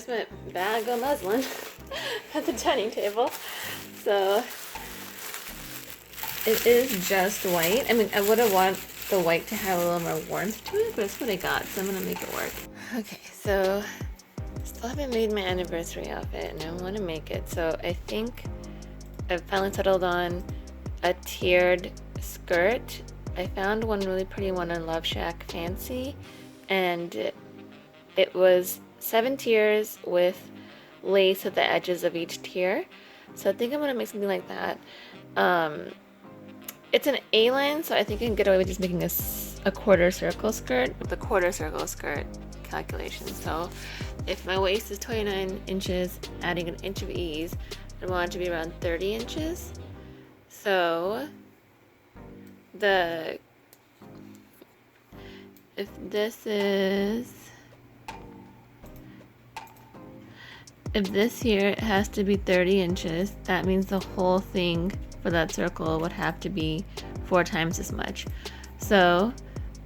here's my bag of muslin at the dining table. So it is just white. I mean, I would have want the white to have a little more warmth to it, but it's what I got, so I'm gonna make it work. Okay, so still haven't made my anniversary outfit, and I want to make it. So I think I've finally settled on a tiered skirt. I found one really pretty one on LoveShackFancy, and it was 7 tiers with lace at the edges of each tier. So I think I'm gonna make something like that. It's an A-line, so I think I can get away with just making a quarter circle skirt with the quarter circle skirt calculation. So if my waist is 29 inches, adding an inch of ease, I want it to be around 30 inches. So if this here has to be 30 inches, that means the whole thing for that circle would have to be 4 times as much. So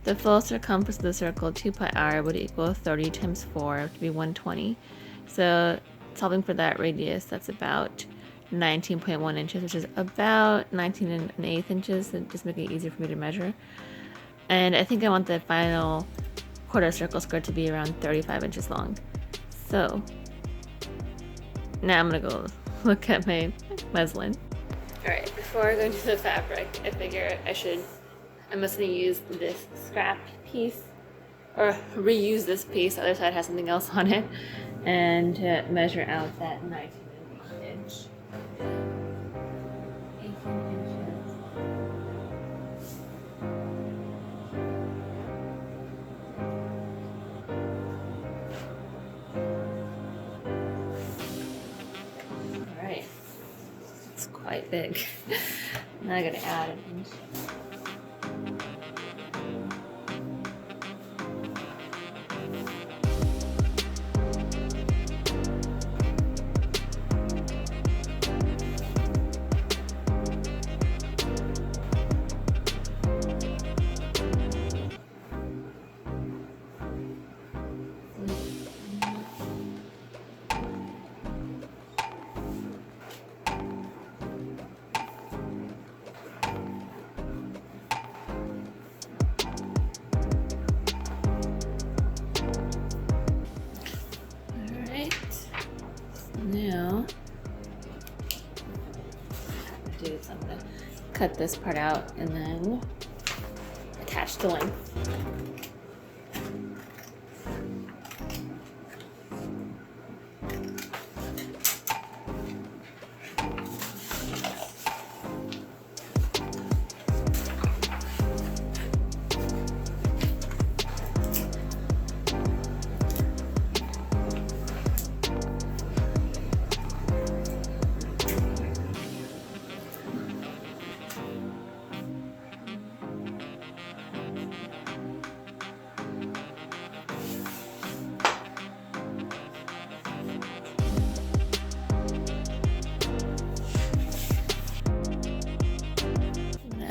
the full circumference of the circle, 2 pi r, would equal 30 times 4, to be 120. So solving for that radius, that's about 19.1 inches, which is about 19 1/8 inches, to just make it easier for me to measure. And I think I want the final quarter circle skirt to be around 35 inches long. So now I'm gonna go look at my muslin. Alright, before I go into the fabric, I figure I'm just gonna use this scrap piece, or reuse this piece, the other side has something else on it, and measure out that 19 inch. 18 inches. Alright, it's quite big. Now I gotta add an inch. Now, I'm gonna cut this part out and then attach the length.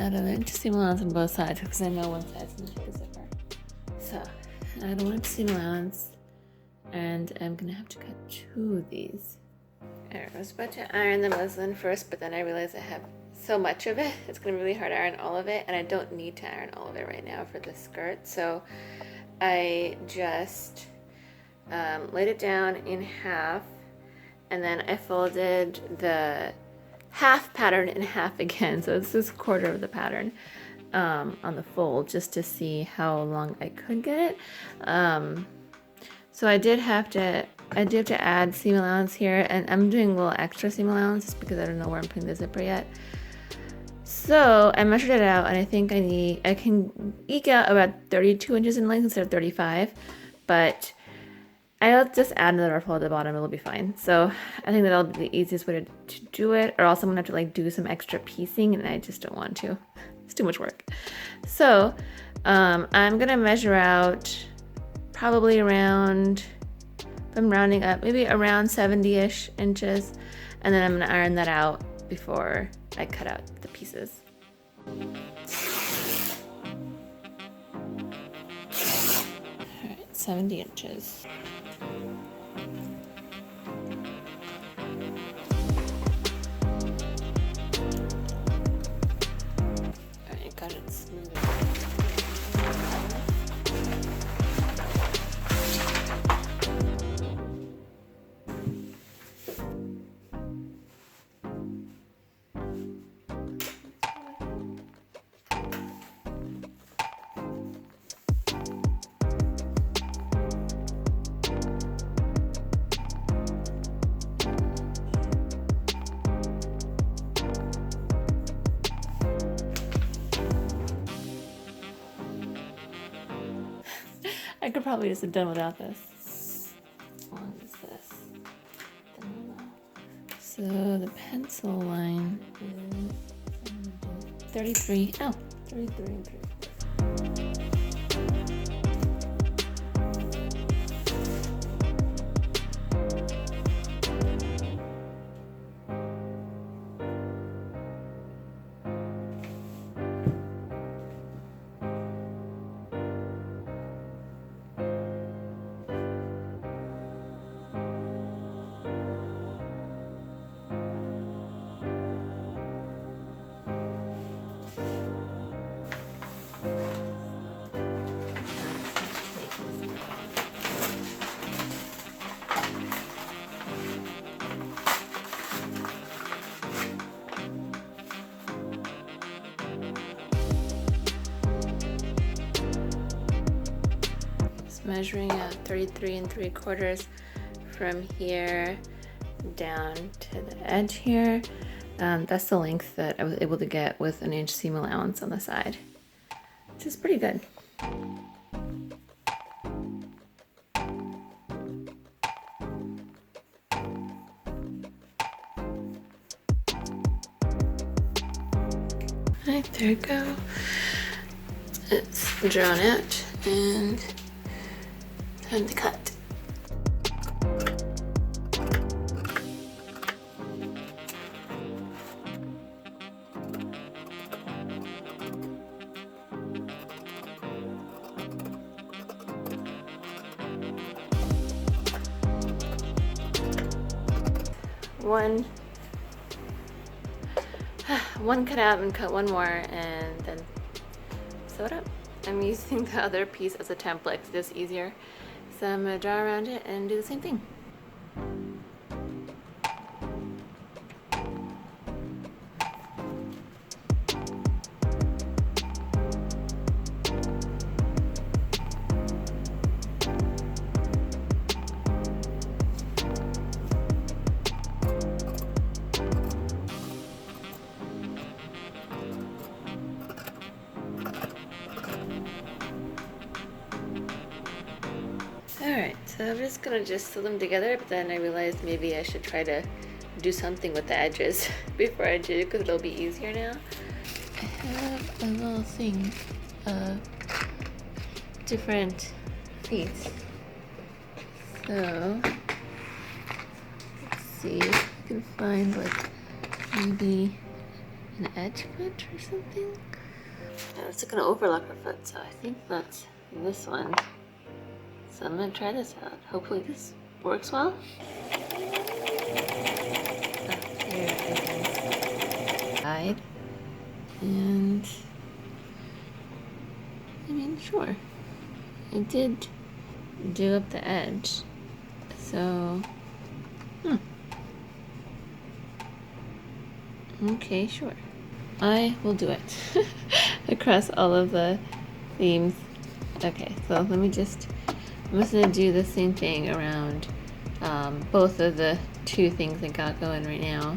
Add an inch seam allowance on both sides because I know one side's gonna take a zipper. So add 1 inch seam allowance, and I'm gonna have to cut 2 of these. Alright, I was about to iron the muslin first, but then I realized I have so much of it. It's gonna be really hard to iron all of it, and I don't need to iron all of it right now for the skirt. So I just laid it down in half, and then I folded the half pattern in half again, so this is a quarter of the pattern on the fold, just to see how long I could get it. So I did have to add seam allowance here, and I'm doing a little extra seam allowance just because I don't know where I'm putting the zipper yet. So I measured it out, and I think I can eke out about 32 inches in length instead of 35, but I'll just add another ruffle at the bottom, it'll be fine. So I think that'll be the easiest way to do it, or else I'm gonna have to like do some extra piecing, and I just don't want to. It's too much work. So I'm gonna measure out probably around, if I'm rounding up, maybe around 70-ish inches, and then I'm gonna iron that out before I cut out the pieces. All right, 70 inches. I could probably just have done without this. What is this? So the pencil line is 33. Oh, 33 and 3. Measuring out 33 3/4 from here down to the edge here. That's the length that I was able to get with an inch seam allowance on the side, which is pretty good. Alright, there you go. It's drawn out and time to cut. One cut out and cut one more and then sew it up. I'm using the other piece as a template, it's just easier. So I'm gonna draw around it and do the same thing. Alright, so I'm just gonna sew them together, but then I realized maybe I should try to do something with the edges before I do, because it'll be easier now. I have a little thing of different pleats. So, let's see if I can find like maybe an edge foot or something. It's gonna overlock her foot, so I think that's this one. So I'm gonna try this out. Hopefully this works well. Here it is. Side. And I mean, sure. I did do up the edge. So, okay, sure. I will do it across all of the themes. Okay, so let me I'm just gonna do the same thing around both of the two things I got going right now.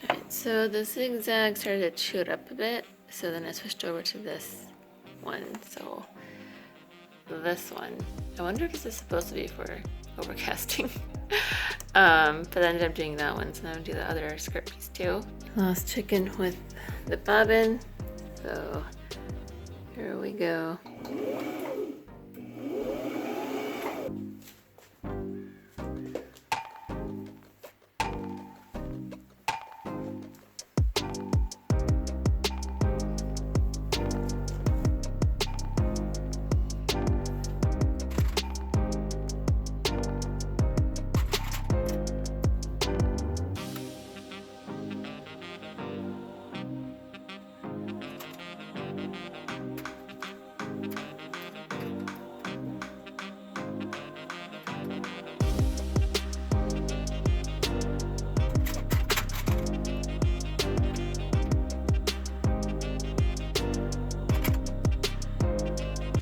Alright, so the zigzag started to chew it up a bit, so then I switched over to this one. So this one, I wonder if this is supposed to be for overcasting. But I ended up doing that one, so now I'm gonna do the other skirt piece too. Last chicken with the bobbin, so here we go.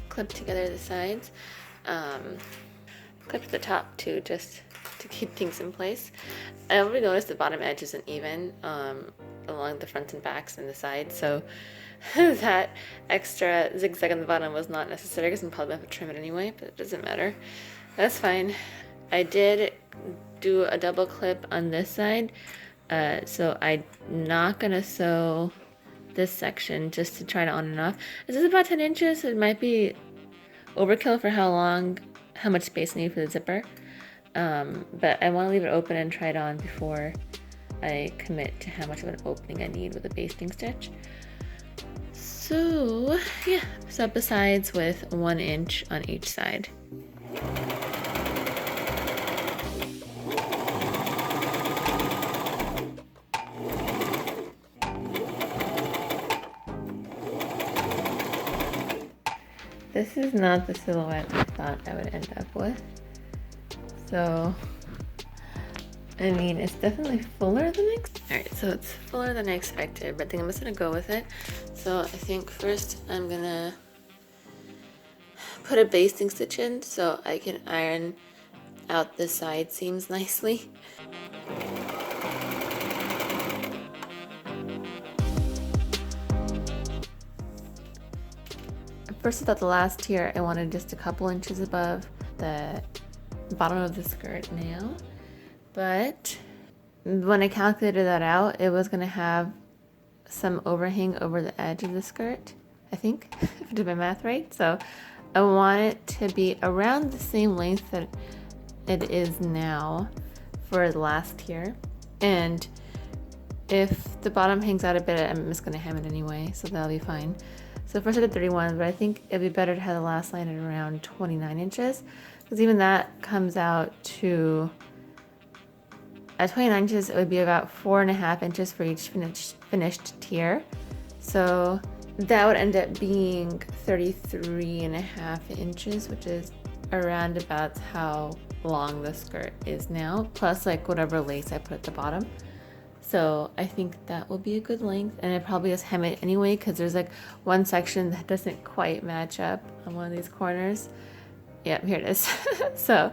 Clip together the sides. Clip the top too, just to keep things in place. I already noticed the bottom edge isn't even along the front and backs and the sides, so that extra zigzag on the bottom was not necessary because I'm probably going to trim it anyway, but it doesn't matter. That's fine. I did do a double clip on this side, so I'm not going to sew this section just to try to on and off. This is about 10 inches, so it might be overkill for how much space I need for the zipper. But I want to leave it open and try it on before I commit to how much of an opening I need with a basting stitch. So yeah, sew up the sides with 1 inch on each side. This is not the silhouette I thought I would end up with. So, I mean, it's definitely fuller than Alright, so it's fuller than I expected, but I think I'm just gonna go with it. So I think first I'm gonna put a basting stitch in so I can iron out the side seams nicely. First, I thought the last tier I wanted just a couple inches above the bottom of the skirt now, but when I calculated that out, it was going to have some overhang over the edge of the skirt, I think, if I did my math right. So I want it to be around the same length that it is now for the last tier. And if the bottom hangs out a bit, I'm just going to hem it anyway, so that'll be fine. So first I did 31, but I think it'd be better to have the last line at around 29 inches, because even that comes out to, at 29 inches, it would be about 4.5 inches for each finished tier. So that would end up being 33.5 inches, which is around about how long the skirt is now, plus like whatever lace I put at the bottom. So I think that will be a good length, and I probably just hem it anyway because there's like one section that doesn't quite match up on one of these corners. Yep, here it is. So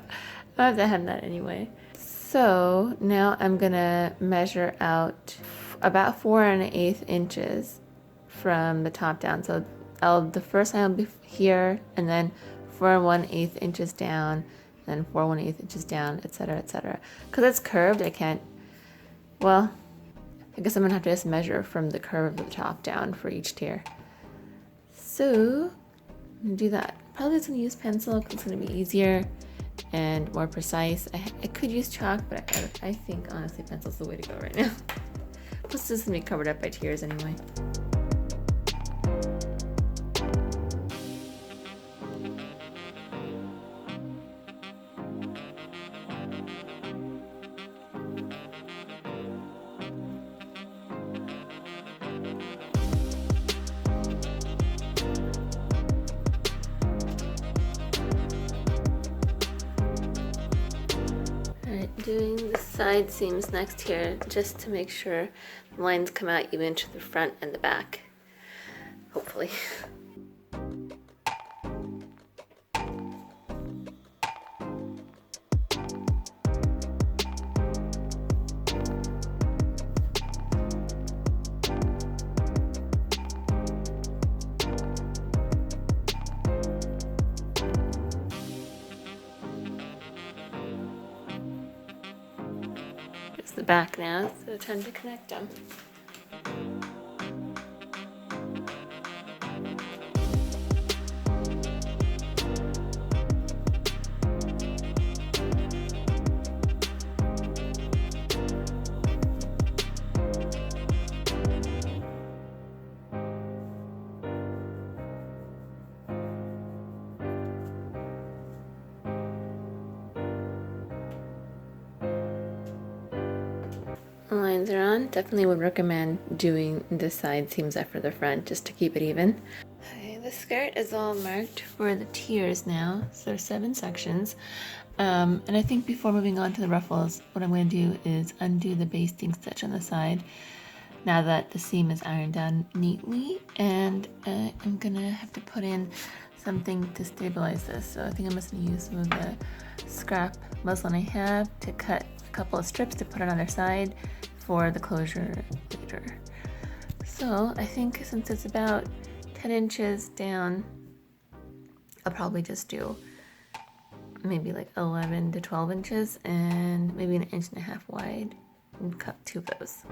I'll have to hem that anyway. So now I'm gonna measure out about 4.1/8 inches from the top down. So the first line will be here, and then 4.1/8 inches down, and then 4.1/8 inches down, etc., etc. Because it's curved, I can't. Well, I guess I'm gonna have to just measure from the curve of the top down for each tier. So I'm gonna do that. Probably just gonna use pencil because it's gonna be easier and more precise. I could use chalk, but I think honestly pencil's the way to go right now. Plus this is gonna be covered up by tiers anyway. Doing the side seams next here just to make sure the lines come out even to the front and the back, hopefully. The back now, so time to connect them. Lines are on. Definitely would recommend doing the side seams after the front just to keep it even. Okay, the skirt is all marked for the tiers now, so there's 7 sections. And I think before moving on to the ruffles, what I'm going to do is undo the basting stitch on the side now that the seam is ironed down neatly, and I'm gonna have to put in something to stabilize this. So I think I'm just gonna use some of the scrap muslin I have to cut a couple of strips to put it on their side for the closure later. So I think since it's about 10 inches down, I'll probably just do maybe like 11 to 12 inches and maybe an inch and a half wide and cut 2 of those.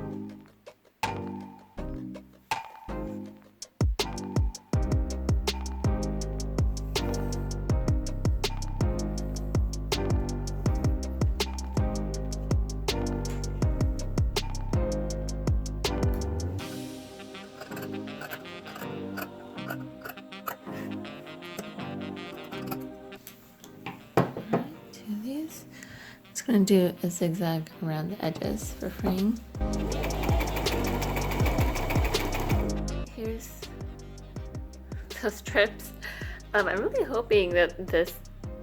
I'm going to do a zigzag around the edges for fraying. Here's those strips. I'm really hoping that this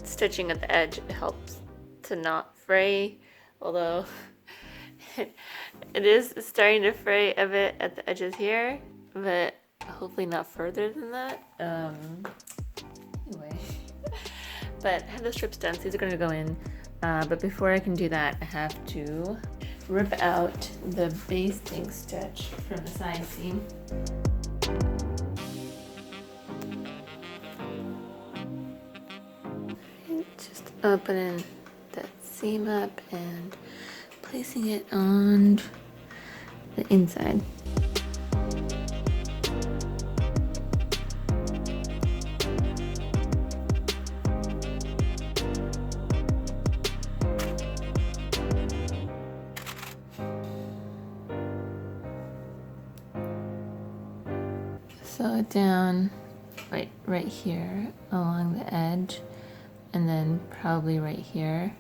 stitching at the edge helps to not fray, although it is starting to fray a bit at the edges here, but hopefully not further than that. Anyway, but I have the strips done, so these are going to go in. But before I can do that, I have to rip out the basting stitch from the side seam. And just opening that seam up and placing it on the inside. Sew it down right here along the edge, and then probably right here,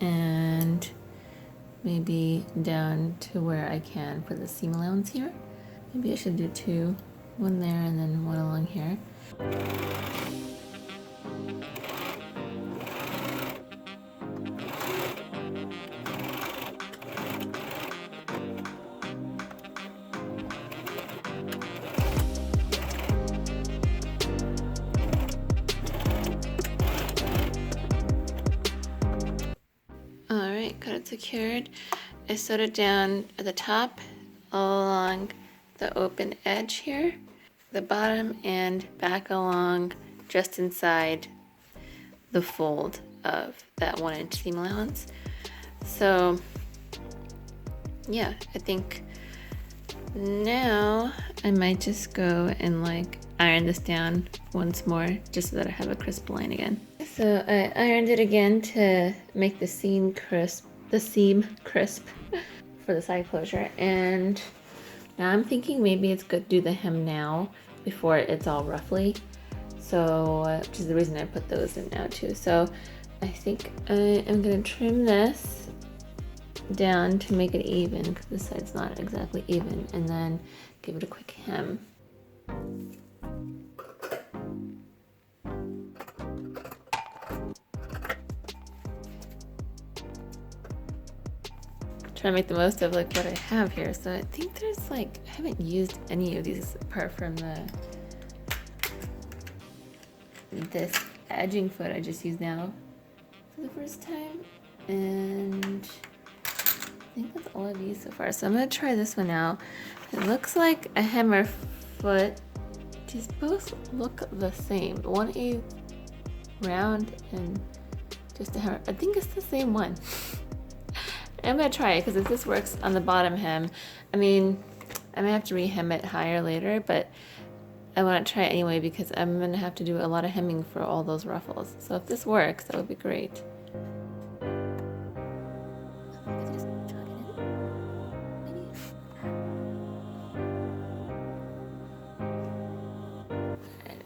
and maybe down to where I can for the seam allowance here. Maybe I should do 2, one there and then one along here. Alright, got it secured. I sewed it down at the top along the open edge here, the bottom, and back along just inside the fold of that 1 inch seam allowance. So yeah, I think now I might just go and like iron this down once more just so that I have a crisp line again. So I ironed it again to make the seam crisp for the side closure, and now I'm thinking maybe it's good to do the hem now before it's all ruffly. So which is the reason I put those in now too. So I think I am gonna trim this down to make it even because this side's not exactly even, and then give it a quick hem. Try to make the most of like what I have here. So I think there's like, I haven't used any of these apart from this edging foot I just used now for the first time, and I think that's all I've used so far. So I'm gonna try this one now. It looks like a hammer foot. These both look the same. One is round and just a hammer. I think it's the same one. I'm gonna try it because if this works on the bottom hem, I mean, I may have to re-hem it higher later, but I want to try it anyway because I'm gonna have to do a lot of hemming for all those ruffles. So if this works, that would be great.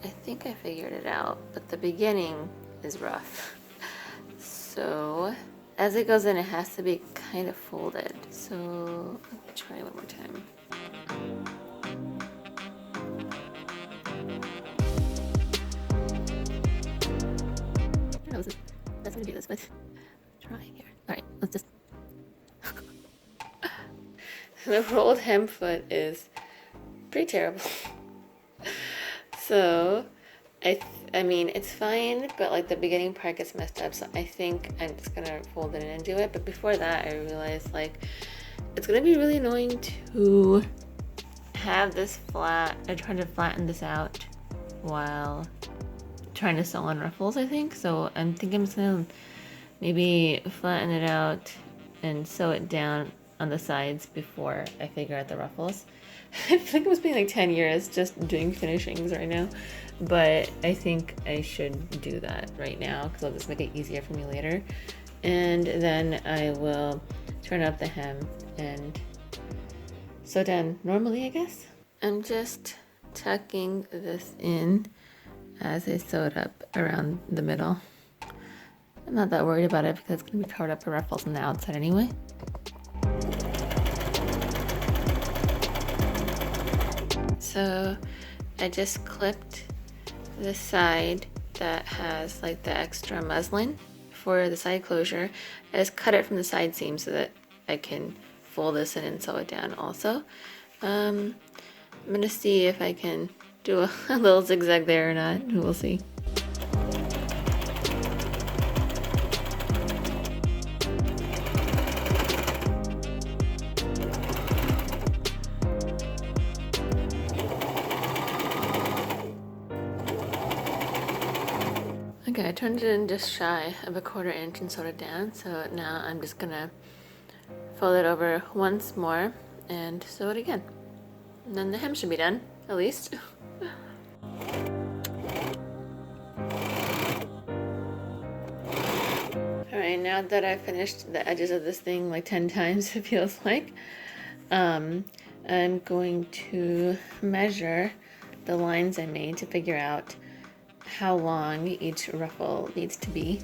I think I figured it out, but the beginning is rough. So as it goes in, it has to be kind of folded. So let me try one more time. That's gonna do this, but try here. All right, let's just. The rolled hem foot is pretty terrible. So I mean, it's fine, but like the beginning part gets messed up, so I think I'm just gonna fold it in and do it. But before that, I realized like it's gonna be really annoying to have this flat. I tried to flatten this out while trying to sew on ruffles, I think. So I'm thinking I'm just gonna maybe flatten it out and sew it down on the sides before I figure out the ruffles. I feel like I'm spending like 10 years just doing finishings right now, but I think I should do that right now because it'll just make it easier for me later. And then I will turn up the hem and sew down normally, I guess. I'm just tucking this in as I sew it up around the middle. I'm not that worried about it because it's going to be covered up with ruffles on the outside anyway. So I just clipped the side that has like the extra muslin for the side closure. I just cut it from the side seam so that I can fold this in and sew it down also. I'm gonna see if I can do a little zigzag there or not. We'll see. Okay, I turned it in just shy of a 1/4 inch and sewed it down. So now I'm just gonna fold it over once more and sew it again. And then the hem should be done, at least. Alright, now that I've finished the edges of this thing like 10 times, it feels like, I'm going to measure the lines I made to figure out how long each ruffle needs to be.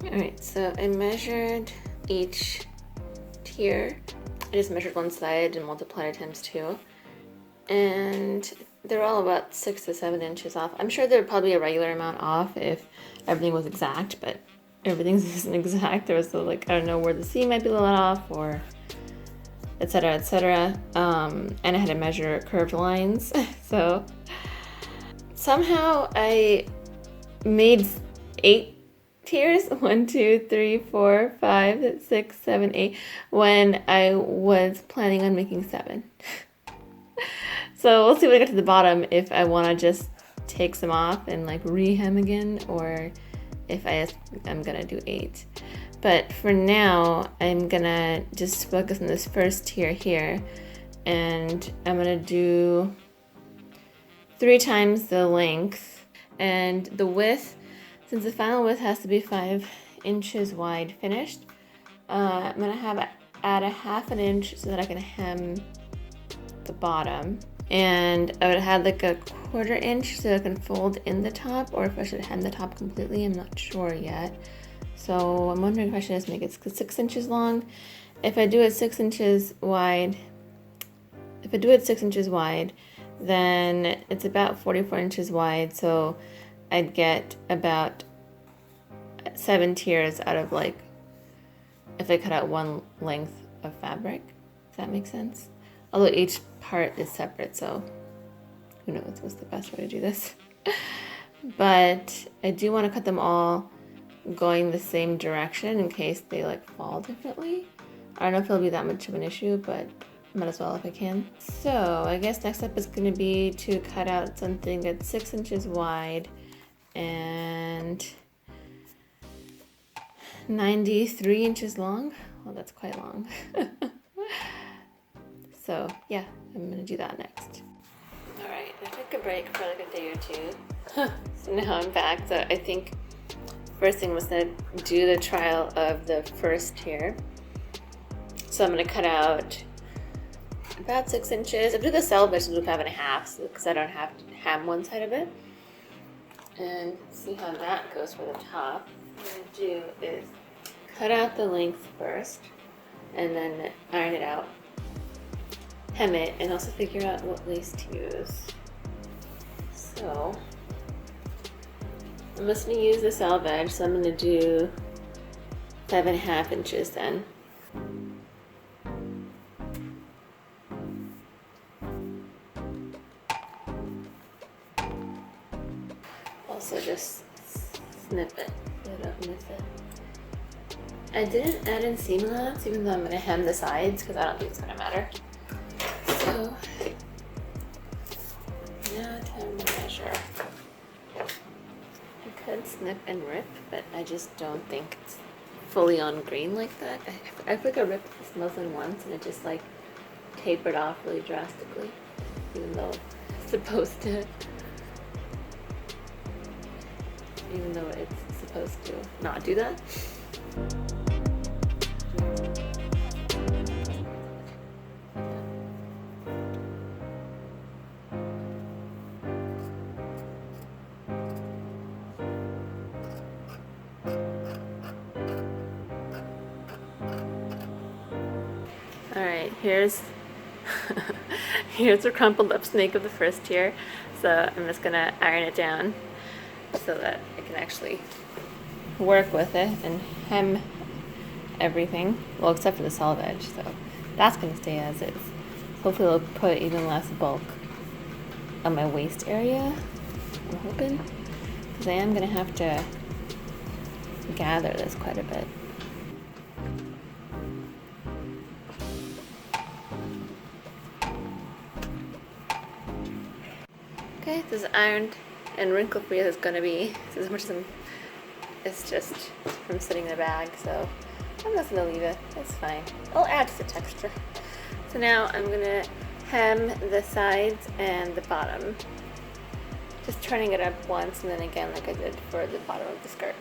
Alright, so I measured each tier. I just measured one side and multiplied it times 2. And they're all about 6 to 7 inches off. I'm sure they're probably a regular amount off if everything was exact, but everything isn't exact. There was like, I don't know where the seam might be a little off or etc, etc. And I had to measure curved lines. So somehow I made 8 tiers, 1, 2, 3, 4, 5, 6, 7, 8, when I was planning on making 7. So we'll see when I get to the bottom if I want to just take some off and like re-hem again, or if I'm gonna do 8. But for now, I'm gonna just focus on this first tier here, and I'm gonna do 3 times the length and the width. Since the final width has to be 5 inches wide finished, I'm gonna add a 1/2 inch so that I can hem the bottom. And I would have like a 1/4 inch so I can fold in the top, or if I should hem the top completely, I'm not sure yet. So I'm wondering if I should just make it 6 inches long. If I do it 6 inches wide, then it's about 44 inches wide. So I'd get about 7 tiers out of like, if I cut out one length of fabric. Does that make sense? Although each part is separate, so who knows what's the best way to do this. But I do want to cut them all going the same direction in case they like fall differently. I don't know if it'll be that much of an issue, but might as well if I can. So I guess next step is going to be to cut out something that's 6 inches wide and 93 inches long. Well, that's quite long. So yeah, I'm gonna do that next. All right, I took a break for like a day or 2. So now I'm back. So I think first thing was to do the trial of the first tier. So I'm gonna cut out about 6 inches. I'll do the selvage loop 5 1/2 because I don't have to hem one side of it. and see how that goes for the top. What I'm gonna do is cut out the length first and then iron it out, hem it, and also figure out what lace to use. So I'm just gonna use the selvage, so I'm gonna do 5.5 inches then. Also just snip it so I don't miss it. I didn't add in seam allowance even though I'm gonna hem the sides because I don't think it's gonna matter. So now time to measure. I could snip and rip, but I just don't think it's fully on grain like that. I feel like I ripped this muslin once and it just like tapered off really drastically, even though it's supposed to. Even though it's supposed to not do that. All right, here's the crumpled up snake of the first tier. So I'm just gonna iron it down so that I can actually work with it and hem everything, well, except for the selvage. So that's gonna stay as is. Hopefully it'll put even less bulk on my waist area, I'm hoping, because I am gonna have to gather this quite a bit. Okay, this is ironed and wrinkle free as it's gonna be. So as much as it's just from sitting in the bag, so I'm just gonna leave it. It's fine. I'll add to the texture. So now I'm gonna hem the sides and the bottom. Just turning it up once and then again like I did for the bottom of the skirt.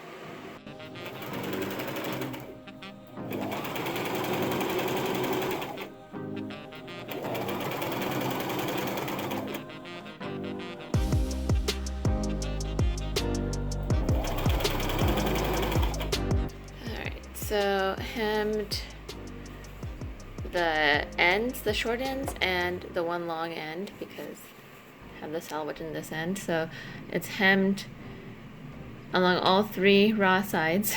So hemmed the ends, the short ends, and the one long end because I have the selvage in this end. So it's hemmed along all 3 raw sides.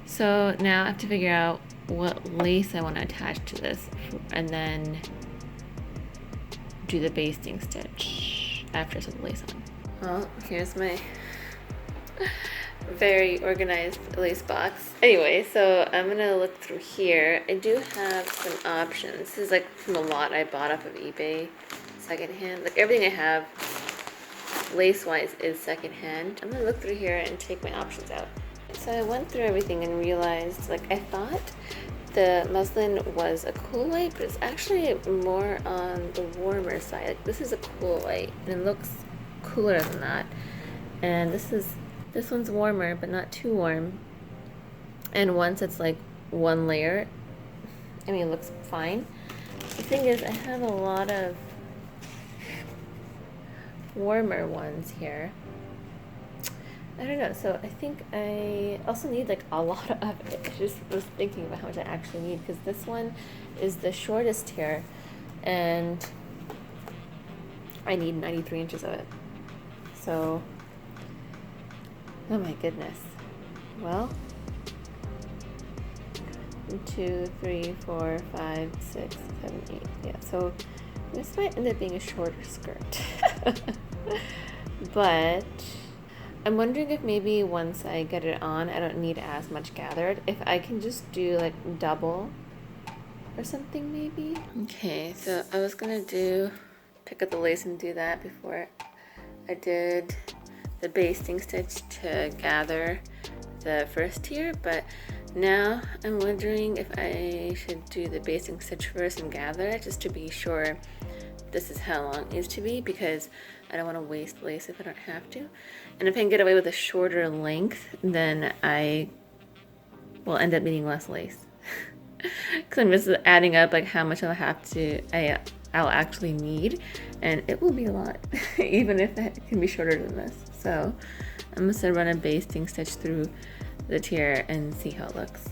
So now I have to figure out what lace I want to attach to this and then do the basting stitch after I put the lace on. Well, here's my very organized lace box. Anyway, so I'm gonna look through here. I do have some options. This is like from a lot I bought off of eBay secondhand. Like everything I have lace wise is secondhand. I'm gonna look through here and take my options out. So I went through everything and realized, like, I thought the muslin was a cool white, but it's actually more on the warmer side. Like, this is a cool white and it looks cooler than that. And this one's warmer, but not too warm. And once it's like one layer, I mean, it looks fine. The thing is, I have a lot of warmer ones here. I don't know, so I think I also need like a lot of it. I just was thinking about how much I actually need because this one is the shortest here and I need 93 inches of it. So, oh my goodness. Well, 1, 2, 3, 4, 5, 6, 7, 8. Yeah, so this might end up being a shorter skirt. But I'm wondering if maybe once I get it on, I don't need as much gathered. If I can just do like double or something maybe. Okay, so I was gonna pick up the lace and do that before I did the basting stitch to gather the first tier, but now I'm wondering if I should do the basting stitch first and gather it just to be sure this is how long it needs to be because I don't want to waste lace if I don't have to. And if I can get away with a shorter length, then I will end up needing less lace. Because I'm just adding up like how much I'll actually need, and it will be a lot, even if it can be shorter than this. So I'm just gonna run a basting stitch through the tier and see how it looks.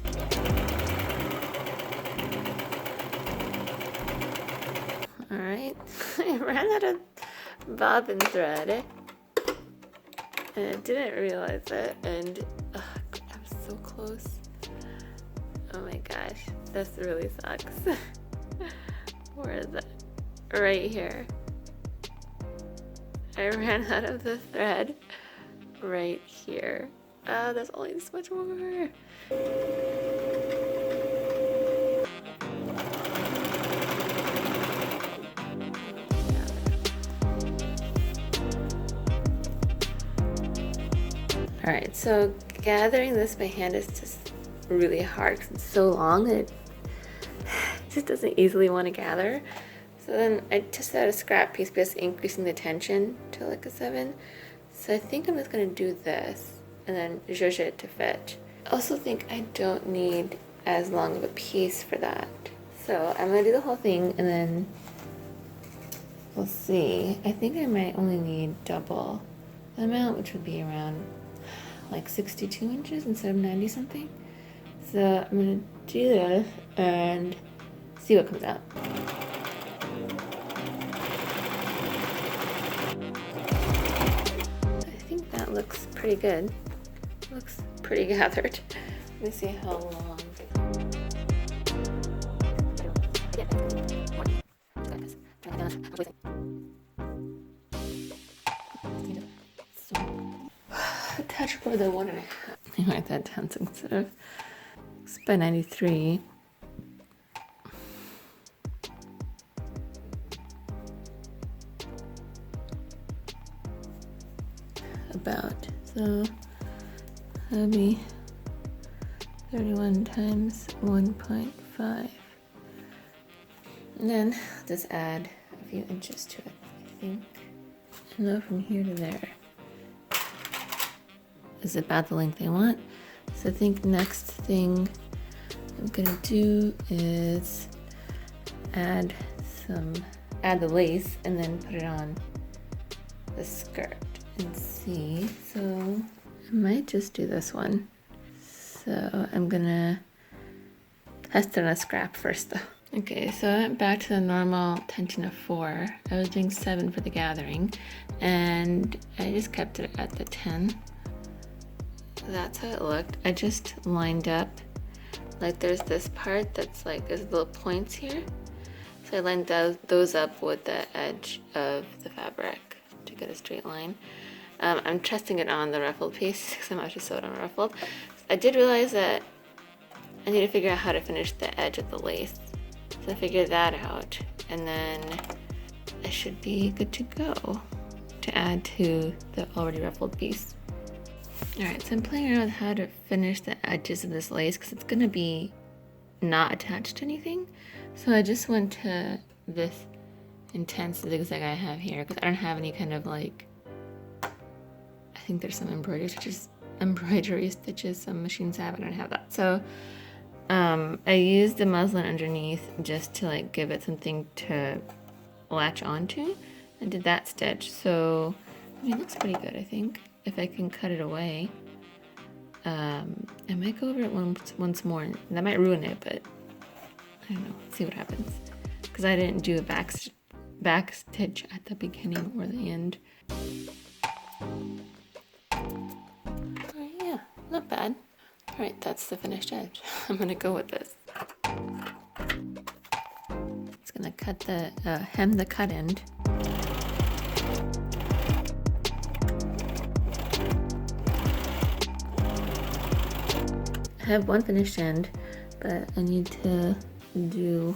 All right, I ran out of bobbin thread and I didn't realize it, and I'm so close. Oh my gosh, this really sucks. Where is it? Right here. I ran out of the thread right here. Oh, there's only this much more. All right, so gathering this by hand is just really hard because it's so long and it just doesn't easily want to gather. So then I just had a scrap piece, just increasing the tension to like a 7. So I think I'm just gonna do this and then zhuzh it to fit. I also think I don't need as long of a piece for that. So I'm gonna do the whole thing and then we'll see. I think I might only need double the amount, which would be around like 62 inches instead of 90 something. So I'm gonna do this and see what comes out. I think that looks pretty good. Looks pretty gathered. Let me see how long. A touch over the 1.5. I write that down instead of. It's by 93. About. So that'll be 31 times 1.5. And then I'll just add a few inches to it, I think. And go from here to there. Is about the length I want. So I think next thing I'm gonna do is add the lace and then put it on the skirt and see. So I might just do this one. So I'm gonna test it on a scrap first though. Okay, so I went back to the normal tension of 4. I was doing 7 for the gathering and I just kept it at the 10. That's how it looked. I just lined up, like there's this part that's like, there's little points here. So I lined those up with the edge of the fabric to get a straight line. I'm testing it on the ruffled piece because I'm actually sewed on ruffled. I did realize that I need to figure out how to finish the edge of the lace. So I figured that out, and then I should be good to go to add to the already ruffled piece. Alright, so I'm playing around with how to finish the edges of this lace because it's going to be not attached to anything. So I just went to this intense zigzag I have here because I don't have any kind of like, I think there's some embroidery stitches some machines have. I don't have that. So I used the muslin underneath just to like give it something to latch onto and did that stitch. So I mean, it looks pretty good, I think. If I can cut it away, I might go over it once more. That might ruin it, but I don't know. Let's see what happens. Because I didn't do a back stitch at the beginning or the end. Oh yeah, not bad. All right, that's the finished edge. I'm gonna go with this. It's gonna cut the hem the cut end. I have one finished end, but I need to do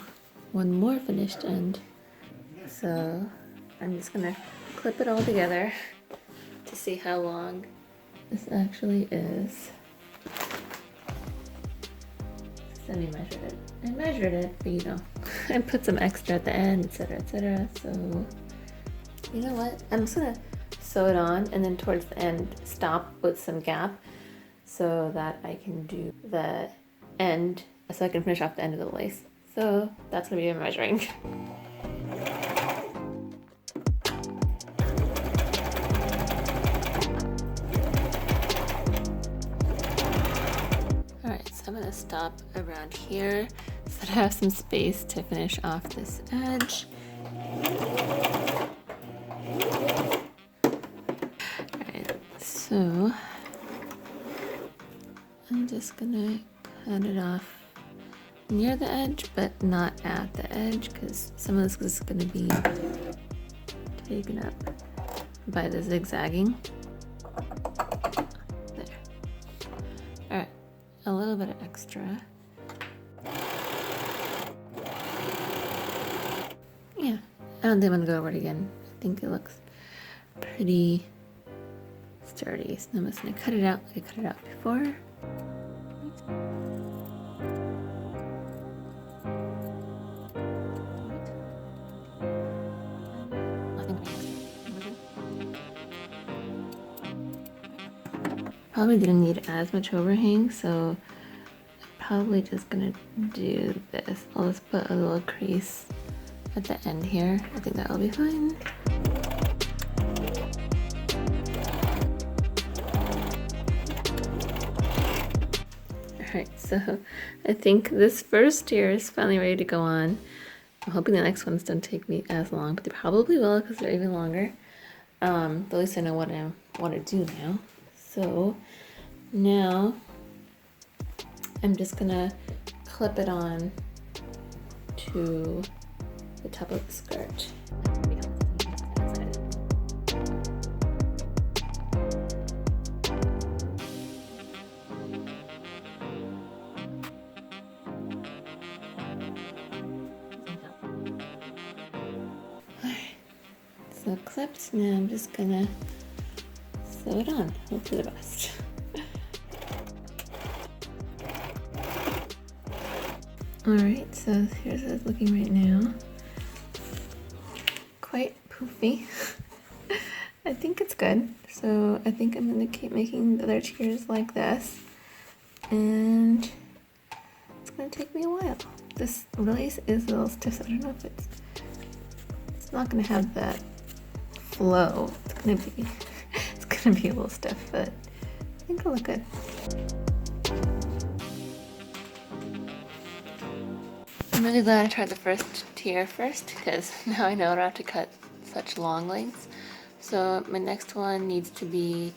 one more finished end. So I'm just gonna clip it all together to see how long this actually is. Semi-measured it. I measured it, but you know, I put some extra at the end, etc., etc. So you know what? I'm just gonna sew it on and then towards the end stop with some gap, so that I can do the end, so I can finish off the end of the lace. So that's gonna be my measuring. stop around here so that I have some space to finish off this edge. Alright, so I'm just gonna cut it off near the edge, but not at the edge, because some of this is gonna be taken up by the zigzagging. There. Alright, a little bit of extra. Yeah, I don't think I'm gonna go over it again. I think it looks pretty sturdy. So I'm just gonna cut it out like I cut it out before. Probably didn't need as much overhang, so I'm probably just gonna do this. I'll just put a little crease at the end here. I think that'll be fine. Alright, so I think this first tier is finally ready to go on. I'm hoping the next ones don't take me as long, but they probably will because they're even longer. But at least I know what I want to do now. So now I'm just gonna clip it on to the top of the skirt. So clipped, now I'm just gonna sew it on, hope for the best. Alright, so here's how it's looking right now. Quite poofy. I think it's good. So I think I'm gonna keep making the other tiers like this. And it's gonna take me a while. This lace is a little stiff, so I don't know if it's not gonna have that flow. It's gonna be a little stiff, but I think it'll look good. I'm really glad I tried the first tier first, because now I know I don't have to cut such long lengths. So my next one needs to be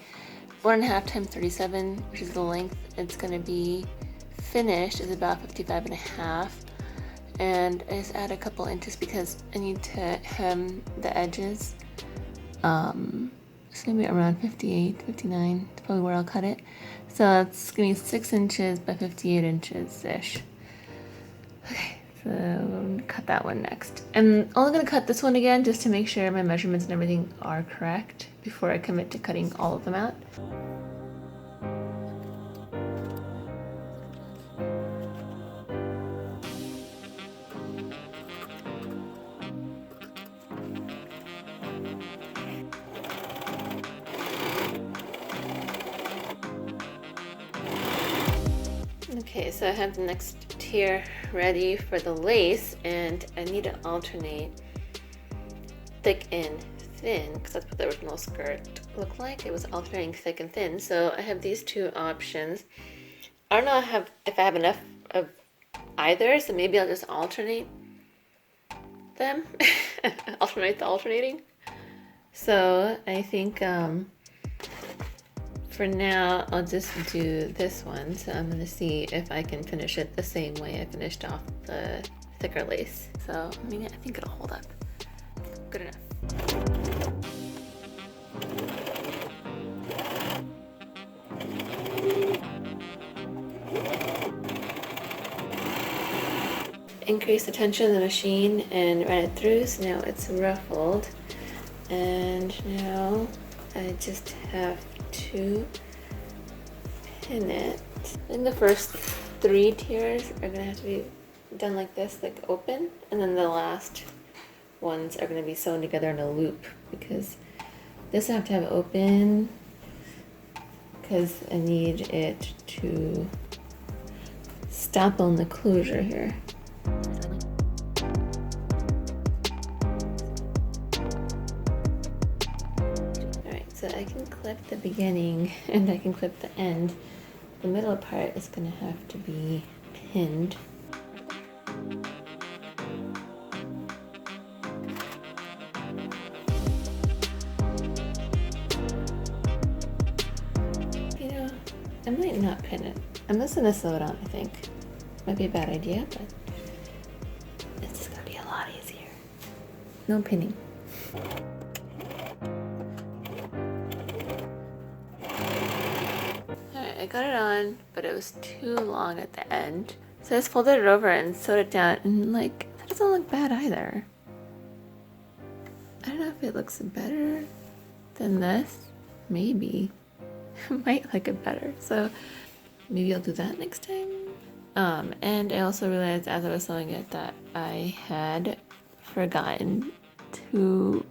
1.5 times 37, which is the length it's gonna be finished, is about 55.5. And I just add a couple inches because I need to hem the edges. It's gonna be around 58, 59, that's probably where I'll cut it. So it's gonna be 6 inches by 58 inches-ish. Okay, so I'm gonna cut that one next. I'm only gonna cut this one again just to make sure my measurements and everything are correct before I commit to cutting all of them out. Okay, so I have the next tier ready for the lace, and I need to alternate thick and thin because that's what the original skirt looked like. It was alternating thick and thin. So I have these two options. I don't know if I have enough of either, so maybe I'll just alternate them. Alternate the alternating. So I think for now, I'll just do this one. So I'm gonna see if I can finish it the same way I finished off the thicker lace. So, I mean, I think it'll hold up. Good enough. Increase the tension of the machine and ran it through, so now it's ruffled. And now I just have to pin it. I think the first 3 tiers are gonna have to be done like this, like open, and then the last ones are gonna be sewn together in a loop because this I have to have open because I need it to stop on the closure here. So I can clip the beginning and I can clip the end. The middle part is gonna have to be pinned. You know, I might not pin it. I'm just gonna sew it on, I think. Might be a bad idea, but it's just gonna be a lot easier. No pinning. Alright, I got it on, but it was too long at the end. So I just folded it over and sewed it down, and like, that doesn't look bad either. I don't know if it looks better than this. Maybe. I might like it better, so maybe I'll do that next time. And I also realized as I was sewing it that I had forgotten to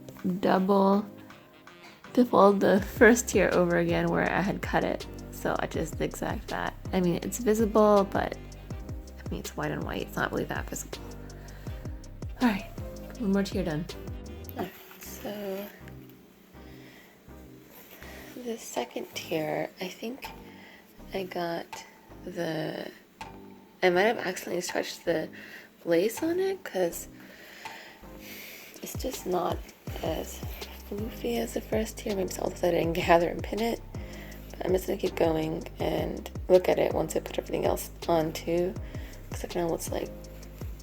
fold the first tier over again where I had cut it. So I just zigzagged that. I mean, it's visible, but I mean, it's white on white. It's not really that visible. All right, one more tier done. All right, so the second tier, I think I got I might have accidentally stretched the lace on it because it's just not as floofy as the first tier. Maybe it's all that I didn't gather and pin it. But I'm just gonna keep going and look at it once I put everything else on too, because I can almost like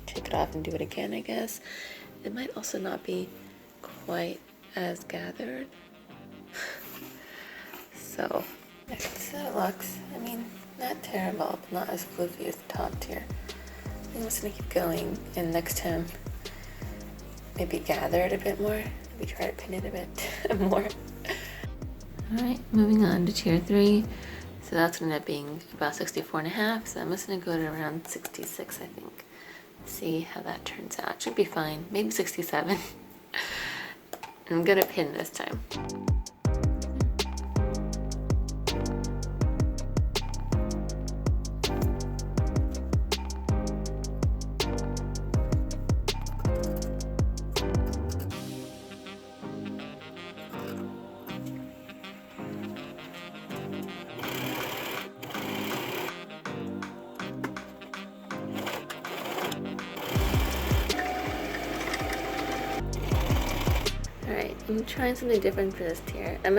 take it off and do it again, I guess. It might also not be quite as gathered. So it looks, I mean, not terrible, but not as floofy as the top tier. I think I'm just gonna keep going, and next time maybe gather it a bit more. Maybe try to pin it a bit more. Alright, moving on to tier 3. So that's gonna end up being about 64.5. So I'm just gonna go to around 66, I think. See how that turns out. Should be fine. Maybe 67. I'm gonna pin this time. Alright, I'm trying something different for this tier. I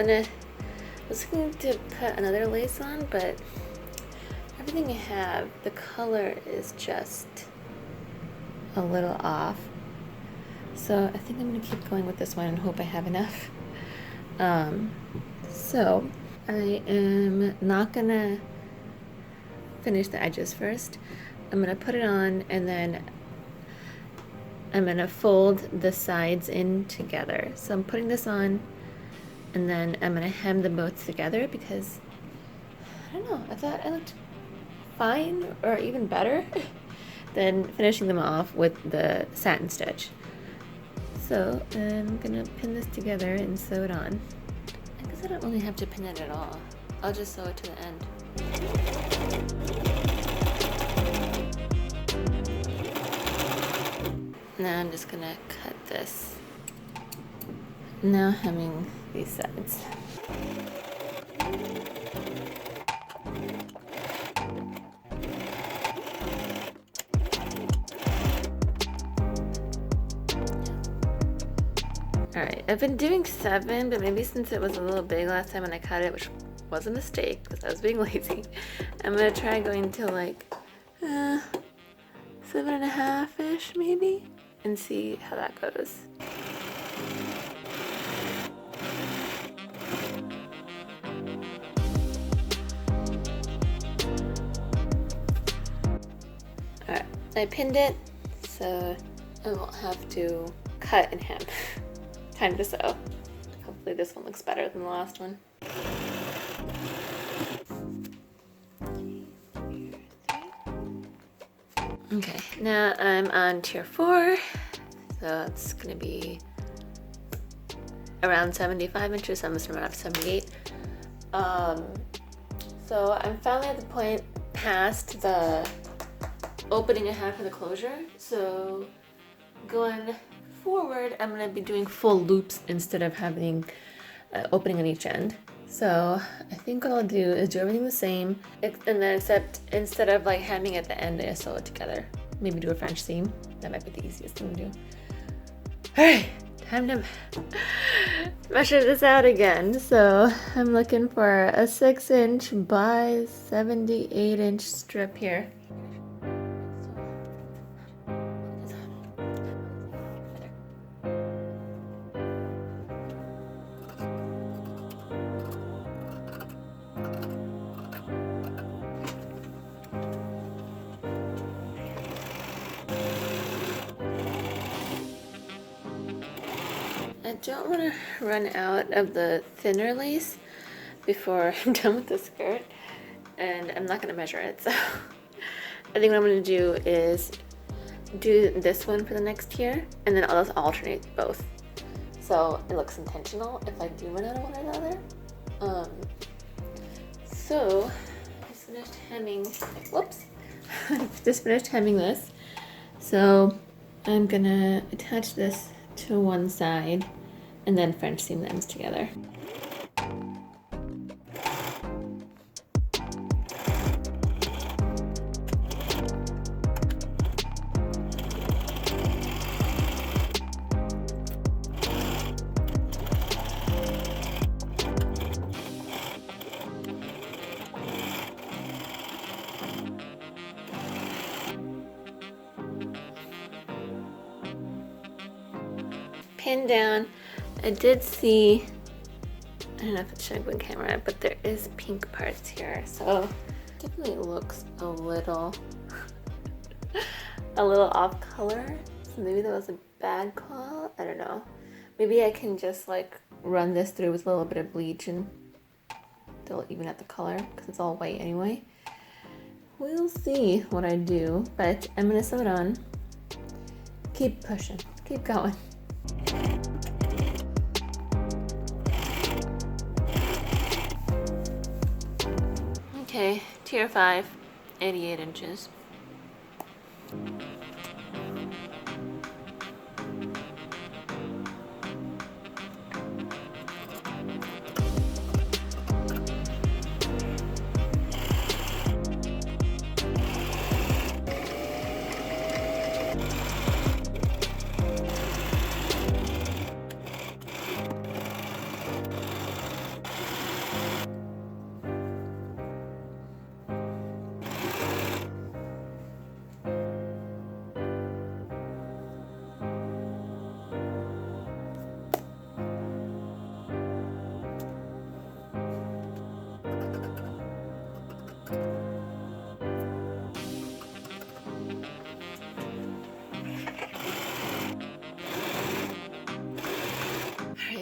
was going to put another lace on, but everything I have, the color is just a little off. So I think I'm going to keep going with this one and hope I have enough. So I am not going to finish the edges first. I'm going to put it on and then I'm going to fold the sides in together. So I'm putting this on and then I'm going to hem them both together because, I don't know, I thought I looked fine or even better than finishing them off with the satin stitch. So I'm going to pin this together and sew it on. I guess I don't really have to pin it at all. I'll just sew it to the end. Now I'm just gonna cut this. Now hemming these sides. Alright, I've been doing 7, but maybe since it was a little big last time when I cut it, which was a mistake because I was being lazy, I'm gonna try going to like 7.5-ish maybe, and see how that goes. Alright, I pinned it, so I won't have to cut and hem. Time to sew. Hopefully this one looks better than the last one. Okay, now I'm on tier 4, so it's gonna be around 75 inches, so I'm just around 78. So I'm finally at the point past the opening I have for the closure, so going forward I'm gonna be doing full loops instead of having opening on each end. So I think what I'll do is do everything the same, and then except instead of like hemming at the end, I sew it together. Maybe do a French seam. That might be the easiest thing to do. All right, time to measure this out again. So I'm looking for a 6" by 78" strip here. I don't want to run out of the thinner lace before I'm done with the skirt, and I'm not going to measure it, so I think what I'm going to do is do this one for the next tier, and then I'll just alternate both so it looks intentional if I do run out of one or the other. So I just finished hemming, whoops, just finished hemming this, so I'm gonna attach this to one side and then French seam the ends together. Pin down. I did see, I don't know if it's showing on camera, but there is pink parts here, so definitely looks a little off color. So maybe that was a bad call. I don't know. Maybe I can just like run this through with a little bit of bleach and it'll even out the color because it's all white anyway. We'll see what I do, but I'm gonna sew it on. Keep pushing, keep going. Okay, tier 5, 88 inches.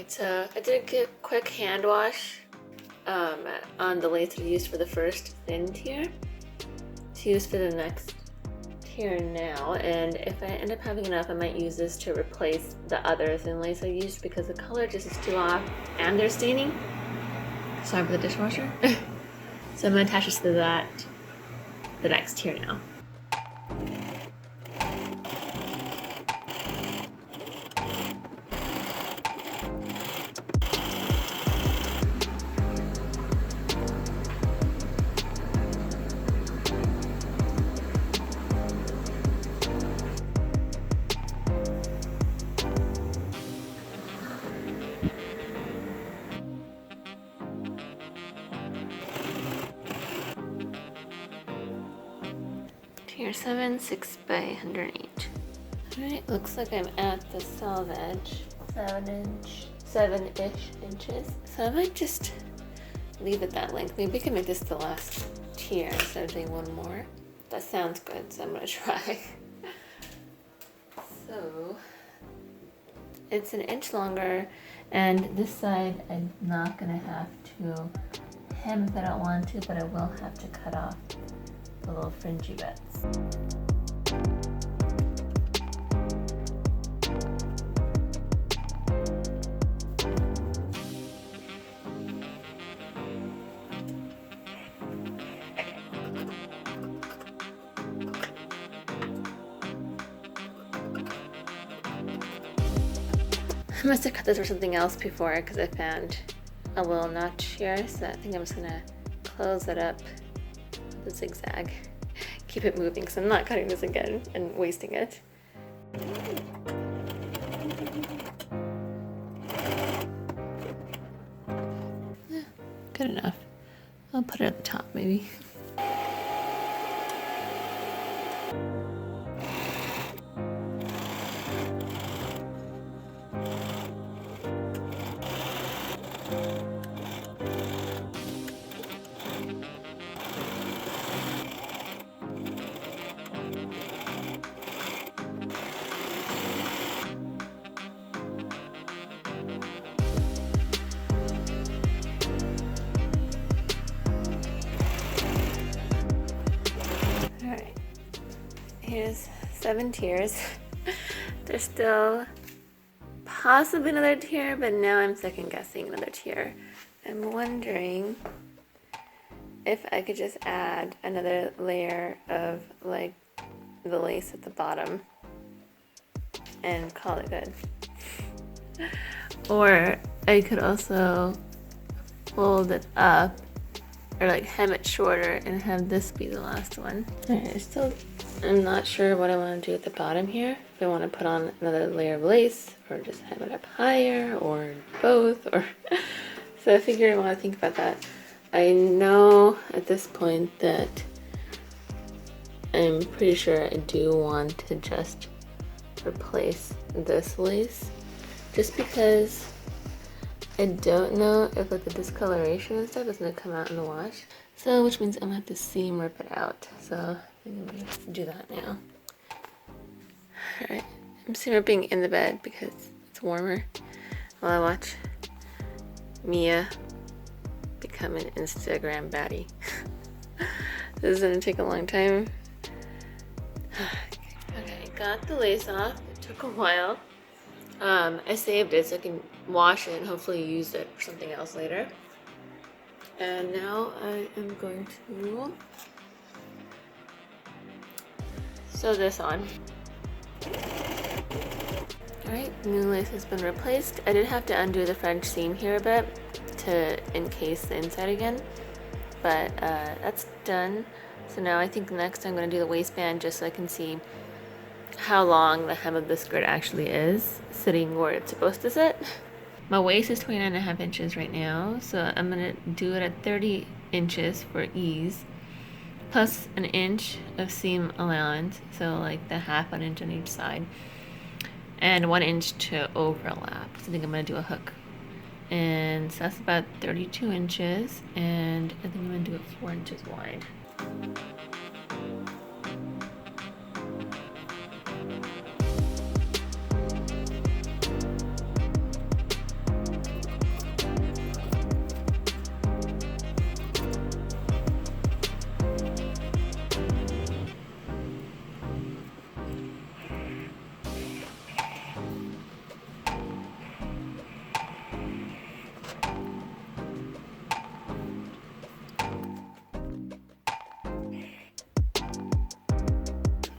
So I did a quick hand wash on the lace that I used for the first thin tier to use for the next tier now, and if I end up having enough I might use this to replace the other thin lace I used because the color just is too off and they're staining. Sorry for the dishwasher. So I'm going to attach this to the next tier now. Tier 7, 6 by 108. Alright, looks like I'm at the selvage. 7-ish inches. So I might just leave it that length. Maybe we can make this the last tier instead of doing one more. That sounds good, so I'm gonna try. So it's an inch longer, and this side I'm not gonna have to hem if I don't want to, but I will have to cut off the little fringy bits. I must have cut this for something else before because I found a little notch here, so I think I'm just gonna close it up with a zigzag. Keep it moving because I'm not cutting this again and wasting it. Yeah, good enough. I'll put it at the top maybe. Here's 7 tiers. There's still possibly another tier, but now I'm second guessing another tier. I'm wondering if I could just add another layer of like the lace at the bottom and call it good. Or I could also fold it up or like hem it shorter and have this be the last one. Alright, I'm not sure what I want to do at the bottom here. If I want to put on another layer of lace or just hem it up higher or both, or so I figured I want to think about that. I know at this point that I'm pretty sure I do want to just replace this lace just because I don't know if like the discoloration and stuff is going to come out in the wash. So, which means I'm going to have to seam rip it out. So, I think I'm going to do that now. Alright, I'm seam ripping in the bed because it's warmer while I watch Mia become an Instagram baddie. This is going to take a long time. Okay, got the lace off. It took a while. I saved it so I can wash it and hopefully use it for something else later. And now I am going to sew this on. Alright, new lace has been replaced. I did have to undo the French seam here a bit to encase the inside again, but that's done. So now I think next I'm going to do the waistband just so I can see how long the hem of the skirt actually is, sitting where it's supposed to sit. My waist is 29.5 inches right now, so I'm going to do it at 30 inches for ease, plus an inch of seam allowance, so like the half an inch on each side, and 1 inch to overlap. So I think I'm going to do a hook. And so that's about 32 inches, and I think I'm going to do it 4 inches wide.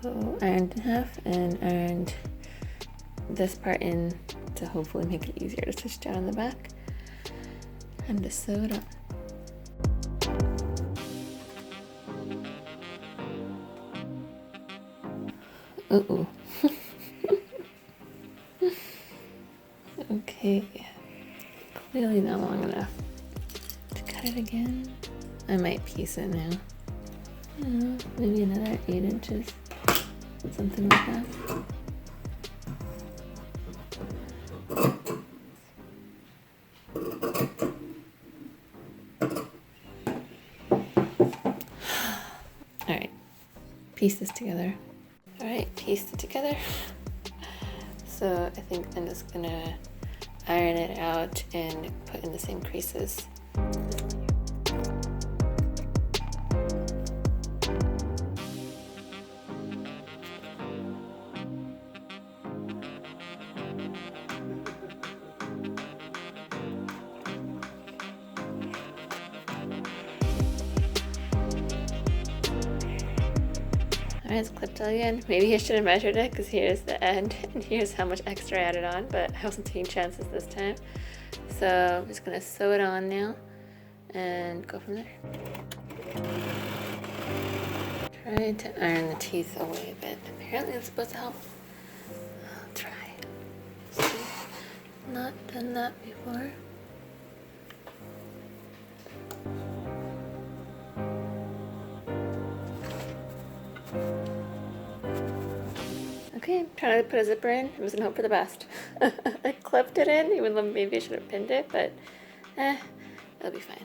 So ironed in half and ironed this part in to hopefully make it easier to stitch down in the back and to sew it up. Uh-oh. Okay, clearly not long enough to cut it again. I might piece it now. I don't know, maybe another 8 inches, something like that. Alright, piece this together. Alright, pieced it together. So I think I'm just gonna iron it out and put in the same creases. Alright, it's clipped again. Maybe I should have measured it because here's the end and here's how much extra I added on, but I wasn't taking chances this time. So I'm just gonna sew it on now and go from there. Try to iron the teeth away a bit. Apparently it's supposed to help. I'll try. See? Not done that before. Okay, I'm trying to put a zipper in. I was gonna hope for the best. I clipped it in, even though maybe I should have pinned it, but it'll be fine.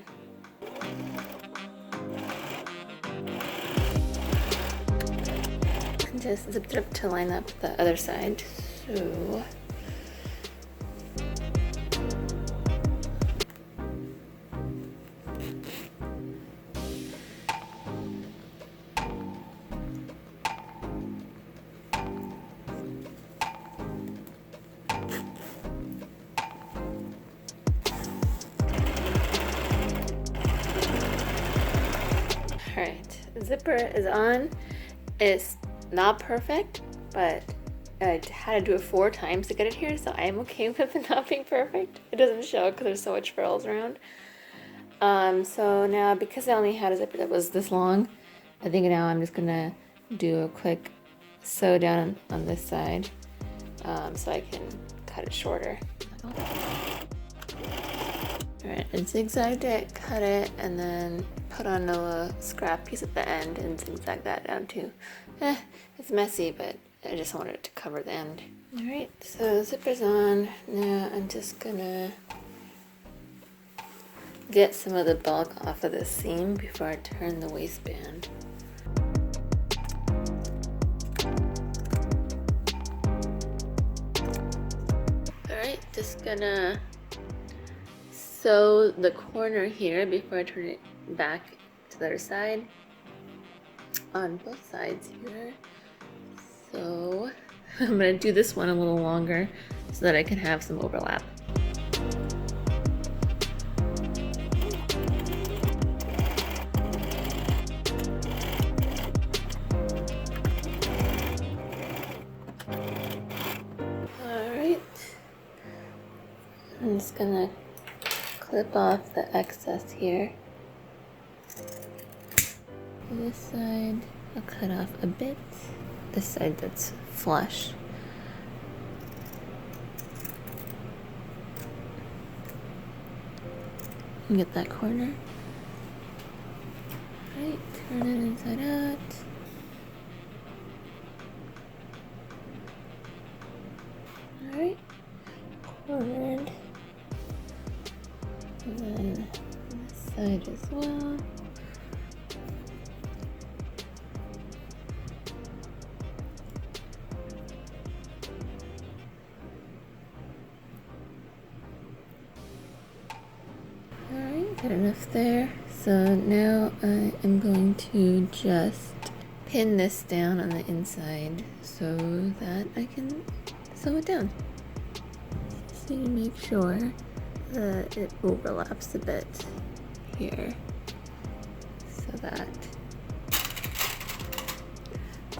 And just zipped it up to line up the other side. So alright, zipper is on. It's not perfect, but I had to do it 4 times to get it here, so I am okay with it not being perfect. It doesn't show because there's so much frills around. So now, because I only had a zipper that was this long, I think now I'm just gonna do a quick sew down on this side, so I can cut it shorter. Alright, and zigzagged it, cut it, and then put on a scrap piece at the end and zigzag that down too. It's messy, but I just wanted it to cover the end. Alright, so zipper's on. Now I'm just gonna get some of the bulk off of the seam before I turn the waistband. Alright, just gonna sew the corner here before I turn it back to the other side on both sides here. So I'm gonna do this one a little longer so that I can have some overlap. Alright, I'm just gonna clip off the excess here. This side, I'll cut off a bit. This side that's flush. And get that corner. Right, turn it inside out. Alright, cornered. And then this side as well. Alright, good enough there. So now I am going to just pin this down on the inside so that I can sew it down. So you make sure that it overlaps a bit here so that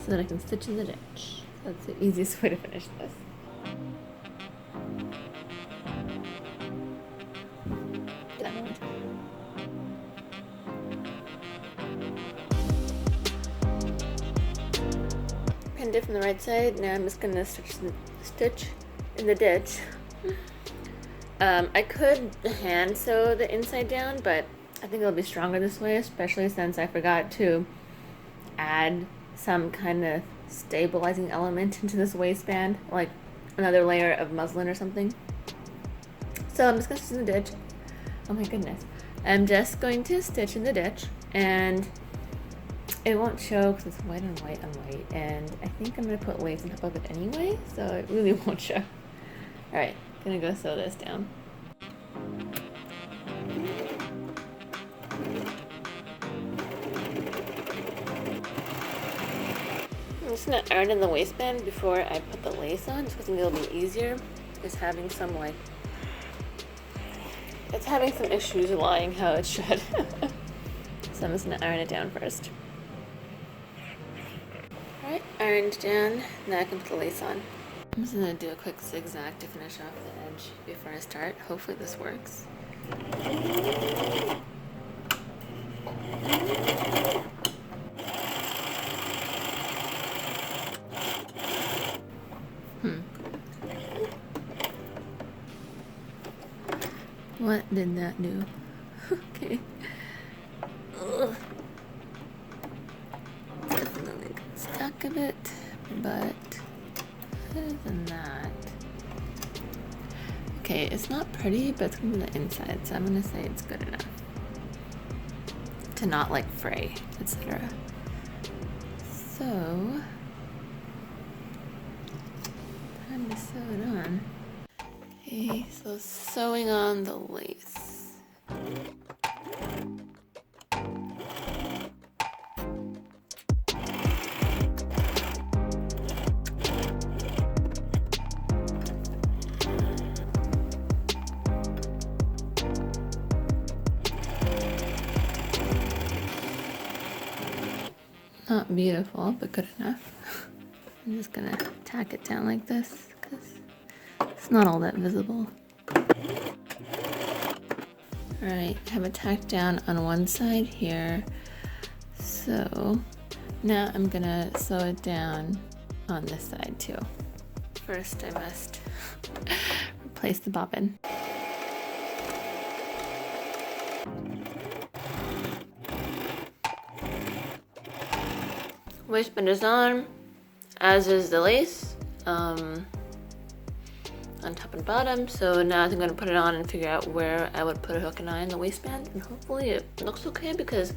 I can stitch in the ditch. That's the easiest way to finish this. Pinned it from the right side. Now I'm just gonna stitch in the ditch. I could hand sew the inside down, but I think it'll be stronger this way, especially since I forgot to add some kind of stabilizing element into this waistband, like another layer of muslin or something. So I'm just gonna stitch in the ditch. Oh my goodness. I'm just going to stitch in the ditch, and it won't show because it's white on white on white, and I think I'm gonna put lace on top of it anyway, so it really won't show. Alright, gonna go sew this down. I'm just gonna iron in the waistband before I put the lace on, just because I think it'll be easier. It's having some issues lying how it should. So I'm just gonna iron it down first. ironed down, now I can put the lace on. I'm just gonna do a quick zigzag to finish off the edge before I start. Hopefully this works. What did that do? Okay. Ugh. Definitely got stuck a bit, but other than that. Okay, it's not pretty, but it's gonna be the inside, so I'm gonna say it's good enough to not like fray, etc. So, time to sew it on. Okay, so sewing on the lace. Not beautiful, but good enough. I'm just gonna tack it down like this because it's not all that visible. Alright, have it tacked down on one side here. So now I'm gonna sew it down on this side too. First I must replace the bobbin. Waistband is on, as is the lace, on top and bottom. So now I think I'm gonna put it on and figure out where I would put a hook and eye in the waistband, and hopefully it looks okay because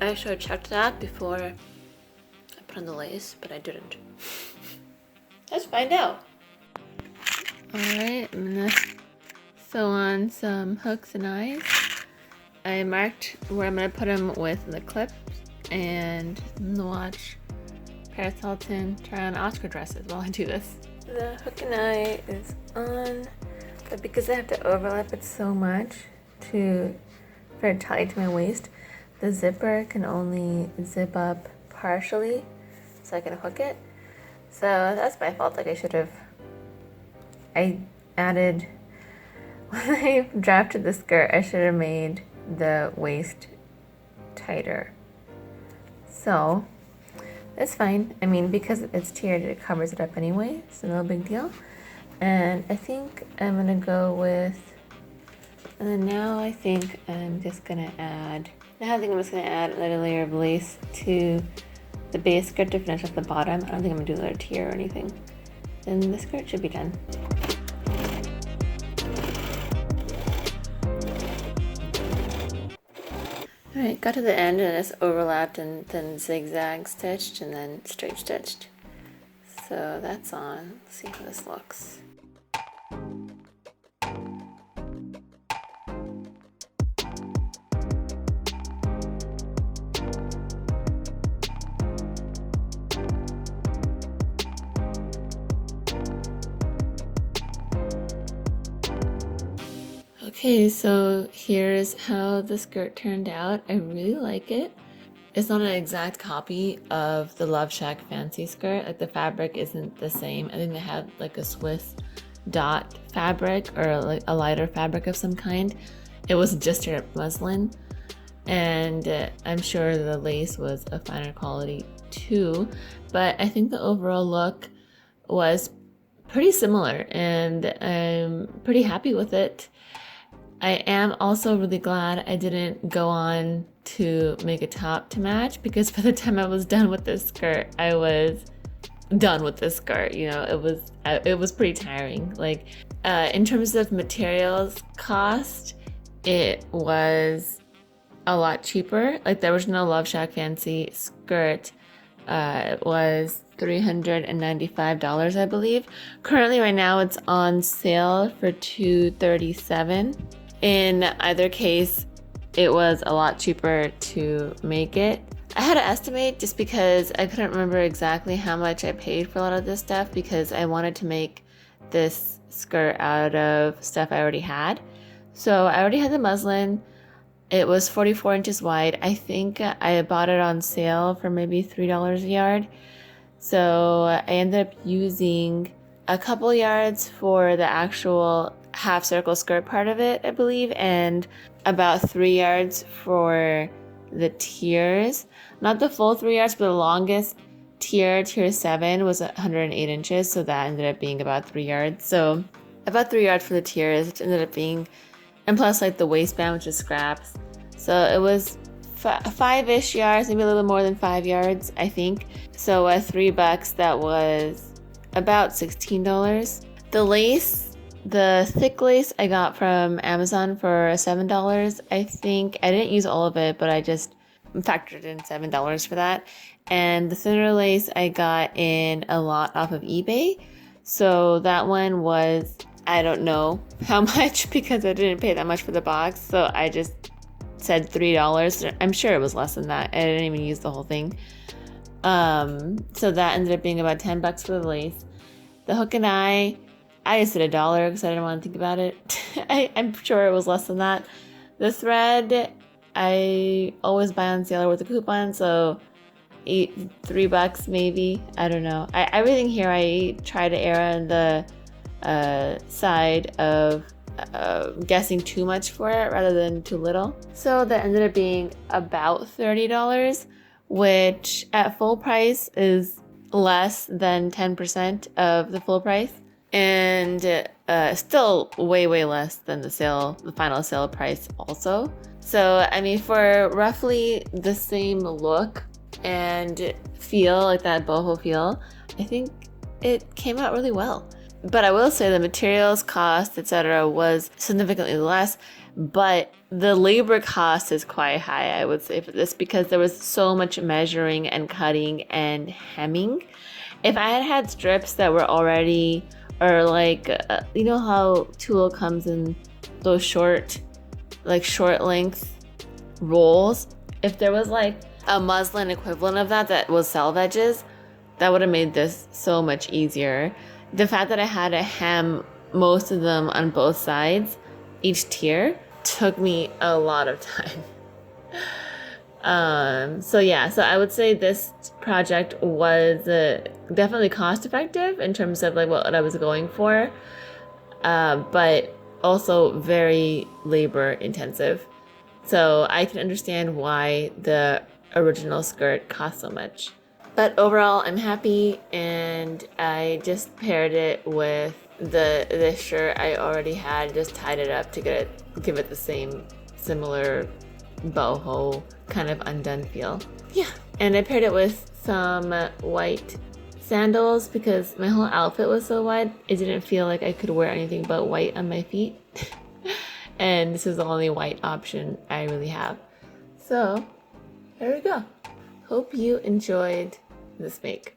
I should have checked that before I put on the lace, but I didn't. Let's find out. Alright, I'm gonna sew on some hooks and eyes. I marked where I'm gonna put them with the clips, and I'm gonna watch Paris Hilton try on Oscar dresses while I do this. The hook and eye is on, but because I have to overlap it so much for it tied to my waist, the zipper can only zip up partially, so I can hook it. So that's my fault. Like I added, when I drafted the skirt, I should have made the waist tighter. So it's fine. I mean, because it's tiered, it covers it up anyway, so no big deal. And I think I'm gonna go with, and then now I think I'm just gonna add, another layer of lace to the base skirt to finish off the bottom. I don't think I'm gonna do another tier or anything. Then the skirt should be done. Alright, got to the end and it's overlapped and then zigzag stitched and then straight stitched. So that's on. Let's see how this looks. Okay, so here's how the skirt turned out. I really like it. It's not an exact copy of the LoveShackFancy skirt. Like the fabric isn't the same. I think they had like a Swiss dot fabric or like a lighter fabric of some kind. It was just straight muslin, and I'm sure the lace was a finer quality too. But I think the overall look was pretty similar, and I'm pretty happy with it. I am also really glad I didn't go on to make a top to match, because by the time I was done with this skirt, I was done with this skirt. You know, it was pretty tiring. Like in terms of materials cost, it was a lot cheaper. Like the original LoveShackFancy skirt was $395, I believe. Currently right now it's on sale for $237. In either case, it was a lot cheaper to make it. I had to estimate just because I couldn't remember exactly how much I paid for a lot of this stuff, because I wanted to make this skirt out of stuff I already had. So I already had the muslin. It was 44 inches wide. I think I bought it on sale for maybe $3 a yard. So I ended up using a couple yards for the actual half circle skirt part of it, I believe, and about 3 yards for the tiers. Not the full 3 yards, but the longest tier 7, was 108 inches, so that ended up being about 3 yards. So about 3 yards for the tiers, which ended up being, and plus like the waistband, which is scraps. So it was 5-ish yards, maybe a little more than 5 yards, I think. So at $3, that was about $16. The lace, the thick lace, I got from Amazon for $7. I think I didn't use all of it, but I just factored in $7 for that. And the thinner lace I got in a lot off of eBay. So that one was, I don't know how much because I didn't pay that much for the box. So I just said $3. I'm sure it was less than that. I didn't even use the whole thing. So that ended up being about $10 for the lace. The hook and eye, I just said $1 because I didn't want to think about it. I'm sure it was less than that. The thread, I always buy on sale or with a coupon, so $3 maybe. I don't know. Everything here I try to err on the side of guessing too much for it rather than too little. So that ended up being about $30, which at full price is less than 10% of the full price, and still way less than the final sale price also. So I mean, for roughly the same look and feel, like that boho feel, I think it came out really well. But I will say the materials cost, etc., was significantly less, but the labor cost is quite high, I would say, for this, because there was so much measuring and cutting and hemming. If I had had strips that were already, or like, you know how tulle comes in those short length rolls? If there was like a muslin equivalent of that was selvages, that would have made this so much easier. The fact that I had to hem most of them on both sides, each tier, took me a lot of time. So I would say this project was definitely cost effective in terms of like what I was going for, but also very labor intensive. So I can understand why the original skirt cost so much. But overall, I'm happy, and I just paired it with the shirt I already had, just tied it up to give it the same similar boho kind of undone feel. Yeah, and I paired it with some white sandals because my whole outfit was so white, it didn't feel like I could wear anything but white on my feet. And this is the only white option I really have. So there we go. Hope you enjoyed this make.